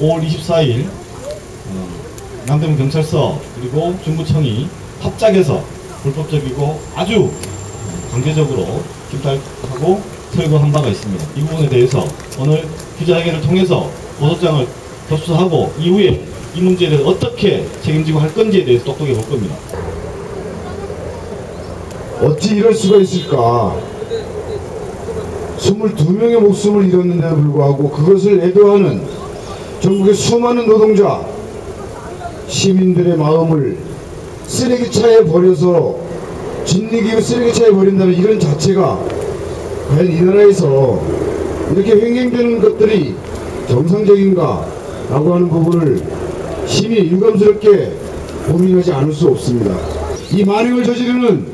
5월 24일 남대문 경찰서 그리고 중구청이 합작해서 불법적이고 아주 강제적으로 집달하고 철거한 바가 있습니다. 이 부분에 대해서 오늘 기자회견을 통해서 고소장을 접수하고 이후에 이 문제에 대해서 어떻게 책임지고 할 건지에 대해서 똑똑히 볼 겁니다. 어찌 이럴 수가 있을까? 22명의 목숨을 잃었는데도 불구하고 그것을 애도하는 전국의 수많은 노동자, 시민들의 마음을 쓰레기차에 버려서 진리기구 쓰레기차에 버린다는 이런 자체가 과연 이 나라에서 이렇게 횡행되는 것들이 정상적인가 라고 하는 부분을 심히 유감스럽게 고민하지 않을 수 없습니다. 이 만행을 저지르는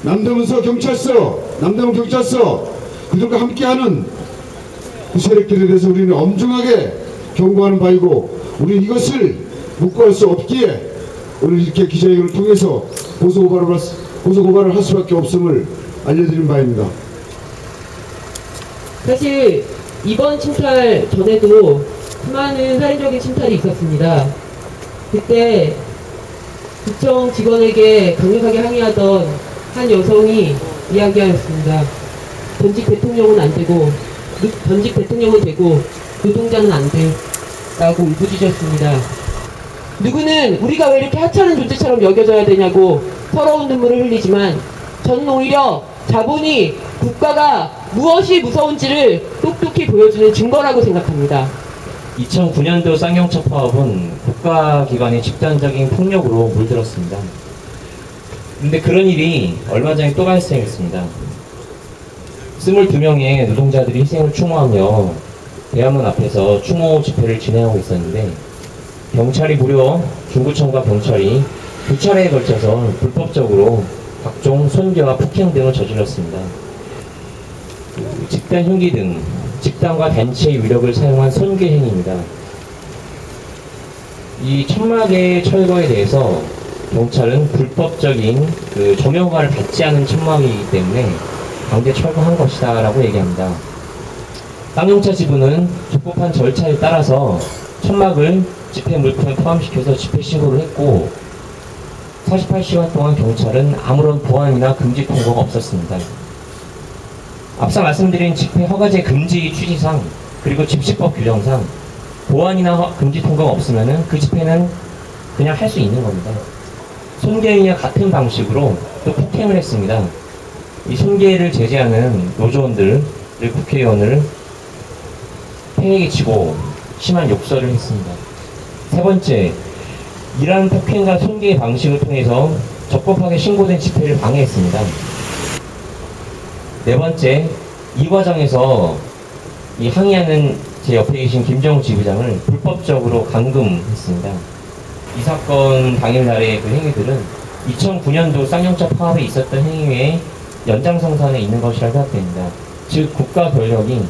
남대문서 경찰서, 남대문 경찰서 그들과 함께하는 그 세력들에 대해서 우리는 엄중하게 경고하는 바이고, 우리는 이것을 묵과할 수 없기에 오늘 이렇게 기자회견을 통해서 고소고발을 할 수밖에 없음을 알려드린 바입니다. 사실 이번 침탈 전에도 수많은 살인적인 침탈이 있었습니다. 그때 구청 직원에게 강력하게 항의하던 한 여성이 이야기하였습니다. 전직 대통령은 안 되고, 전직 대통령은 되고 노동자는 안 돼 라고 울부짖었습니다. 누구는 우리가 왜 이렇게 하찮은 존재처럼 여겨져야 되냐고 서러운 눈물을 흘리지만, 저는 오히려 자본이 국가가 무엇이 무서운지를 똑똑히 보여주는 증거라고 생각합니다. 2009년도 쌍용차 파업은 국가기관의 집단적인 폭력으로 물들었습니다. 그런데 그런 일이 얼마 전에 또 발생했습니다. 22명의 노동자들이 희생을 추모하며 대한문 앞에서 추모 집회를 진행하고 있었는데, 경찰이 무려 중구청과 경찰이 2차례에 걸쳐서 불법적으로 각종 손괴와 폭행 등을 저질렀습니다. 집단 흉기 등 집단과 단체의 위력을 사용한 손괴 행위입니다. 이 천막의 철거에 대해서 경찰은 불법적인 조명허가를 받지 않은 천막이기 때문에 강제 철거한 것이다 라고 얘기합니다. 쌍용차 지부는 적법한 절차에 따라서 천막을 집회 물품에 포함시켜서 집회 신고를 했고, 48시간 동안 경찰은 아무런 보안이나 금지 통보가 없었습니다. 앞서 말씀드린 집회 허가제 금지 취지상 그리고 집시법 규정상 보안이나 금지 통보가 없으면 그 집회는 그냥 할 수 있는 겁니다. 손괴행위와 같은 방식으로 또 폭행을 했습니다. 이 손괴를 제재하는 노조원들, 국회의원을 패에게 치고 심한 욕설을 했습니다. 세 번째, 이러한 폭행과 손괴의 방식을 통해서 적법하게 신고된 집회를 방해했습니다. 네 번째, 이 과정에서 이 항의하는 제 옆에 계신 김정우 지부장을 불법적으로 감금했습니다. 이 사건 당일날의 그 행위들은 2009년도 쌍용차 파업에 있었던 행위의 연장선상에 있는 것이라 생각됩니다. 즉, 국가 권력이,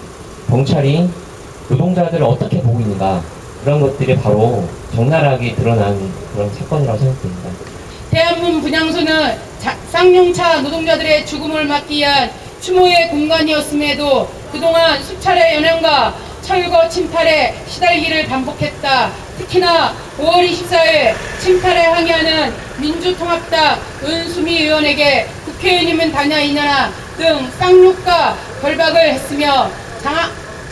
경찰이 노동자들을 어떻게 보고 있는가, 그런 것들이 바로 적나라하게 드러난 그런 사건이라고 생각됩니다. 대한문 분향소는 쌍용차 노동자들의 죽음을 막기 위한 추모의 공간이었음에도 그동안 수차례 연행과 철거 침탈에 시달리기를 반복했다. 특히나 5월 24일 침탈에 항의하는 민주통합당 은수미 의원에게 국회의원이면 다냐 이냐나 등 쌍욕과 결박을 했으며,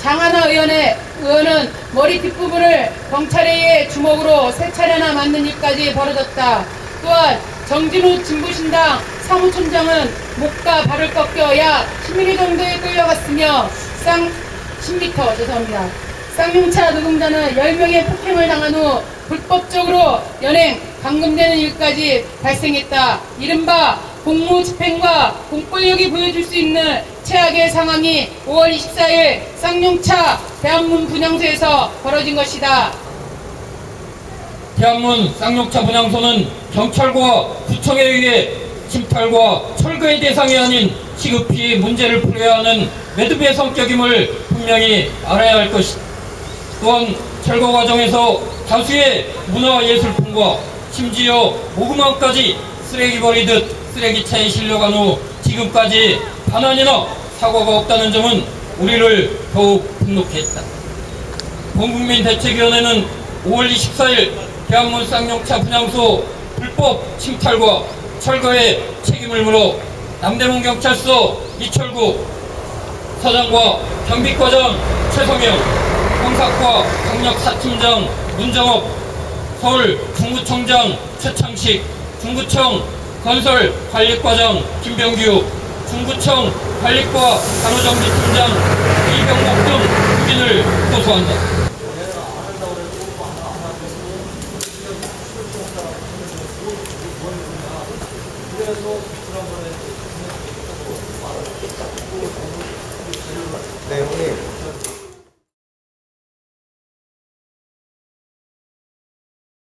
장하나 의원은 머리 뒷부분을 경찰에 의해 주먹으로 3차례나 맞는 일까지 벌어졌다. 또한 정진우 진보신당 사무총장은 목과 발을 꺾여 약 10mm 정도에 끌려갔으며 10m 죄송합니다. 쌍용차 노동자는 10명의 폭행을 당한 후 불법적으로 연행, 감금되는 일까지 발생했다. 이른바 공무집행과 공권력이 보여줄 수 있는 최악의 상황이 5월 24일 쌍용차 대한문 분향소에서 벌어진 것이다. 대한문 쌍용차 분향소는 경찰과 구청에 의해 침탈과 철거의 대상이 아닌 시급히 문제를 풀어야 하는 매듭의 성격임을 분명히 알아야 할 것이다. 또한 철거 과정에서 다수의 문화예술품과 심지어 모금함까지 쓰레기 버리듯 쓰레기차에 실려간 후 지금까지 반환이나 사과가 없다는 점은 우리를 더욱 분노케 했다. 범국민대책위원회는 5월 24일 대한문 쌍용차 분향소 불법 침탈과 철거의 책임을 물어 남대문 경찰서 이철구 서장과 경비과장 최성영, 형사과 강력 4팀장 문정업, 서울 중구청장 최창식, 중구청 건설관리과장 김병규, 중구청 관리과 간호정비팀장 이병목 등 국민을 고소한다. 그래서 지난번에